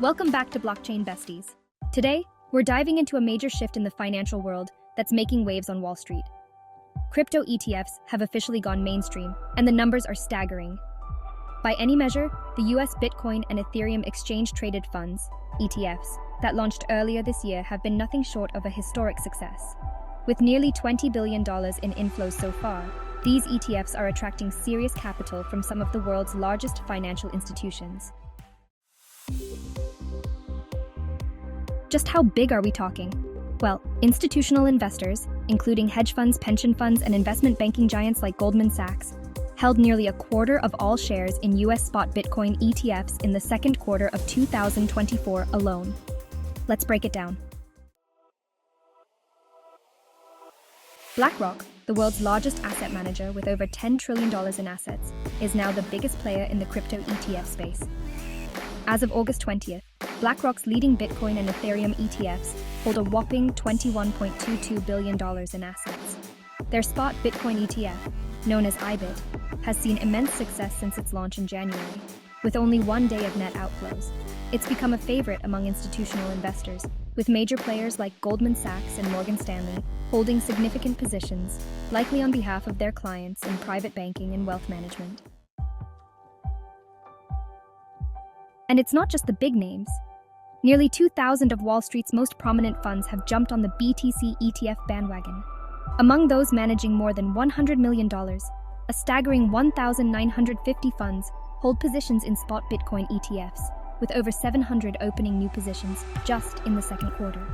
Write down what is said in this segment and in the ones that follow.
Welcome back to Blockchain Besties. Today, we're diving into a major shift in the financial world that's making waves on Wall Street. Crypto ETFs have officially gone mainstream, and the numbers are staggering. By any measure, the US Bitcoin and Ethereum exchange-traded funds, ETFs, that launched earlier this year have been nothing short of a historic success. With nearly $20 billion in inflows so far, these ETFs are attracting serious capital from some of the world's largest financial institutions. Just how big are we talking? Well, institutional investors, including hedge funds, pension funds, and investment banking giants like Goldman Sachs, held nearly a quarter of all shares in US spot Bitcoin ETFs in the second quarter of 2024 alone. Let's break it down. BlackRock, the world's largest asset manager with over $10 trillion in assets, is now the biggest player in the crypto ETF space. As of August 20th, BlackRock's leading Bitcoin and Ethereum ETFs hold a whopping $21.22 billion in assets. Their spot Bitcoin ETF, known as IBIT, has seen immense success since its launch in January, with only one day of net outflows. It's become a favorite among institutional investors, with major players like Goldman Sachs and Morgan Stanley holding significant positions, likely on behalf of their clients in private banking and wealth management. And it's not just the big names. Nearly 2,000 of Wall Street's most prominent funds have jumped on the BTC ETF bandwagon. Among those managing more than $100 million, a staggering 1,950 funds hold positions in spot Bitcoin ETFs, with over 700 opening new positions just in the second quarter.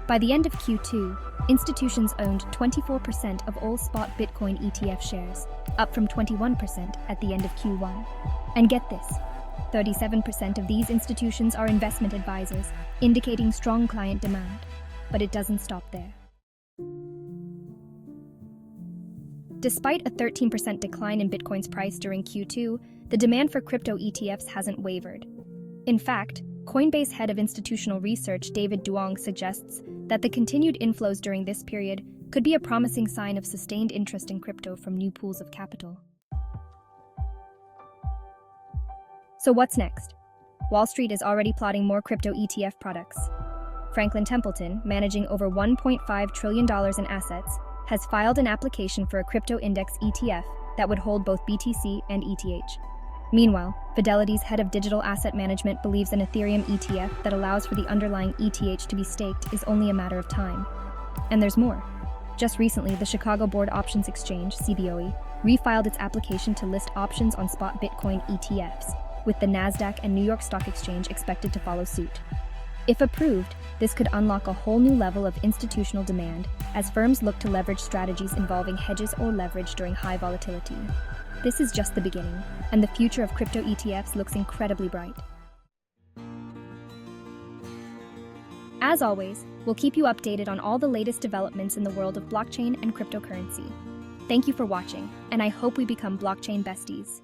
By the end of Q2, institutions owned 24% of all spot Bitcoin ETF shares, up from 21% at the end of Q1. And get this, 37% of these institutions are investment advisors, indicating strong client demand. But it doesn't stop there. Despite a 13% decline in Bitcoin's price during Q2, the demand for crypto ETFs hasn't wavered. In fact, Coinbase head of institutional research David Duong suggests that the continued inflows during this period could be a promising sign of sustained interest in crypto from new pools of capital. So what's next? Wall Street is already plotting more crypto ETF products. Franklin Templeton, managing over $1.5 trillion in assets, has filed an application for a crypto index ETF that would hold both BTC and ETH. Meanwhile, Fidelity's head of digital asset management believes an Ethereum ETF that allows for the underlying ETH to be staked is only a matter of time. And there's more. Just recently, the Chicago Board Options Exchange, CBOE, refiled its application to list options on spot Bitcoin ETFs, with the NASDAQ and New York Stock Exchange expected to follow suit. If approved, this could unlock a whole new level of institutional demand as firms look to leverage strategies involving hedges or leverage during high volatility. This is just the beginning, and the future of crypto ETFs looks incredibly bright. As always, we'll keep you updated on all the latest developments in the world of blockchain and cryptocurrency. Thank you for watching, and I hope we become blockchain besties.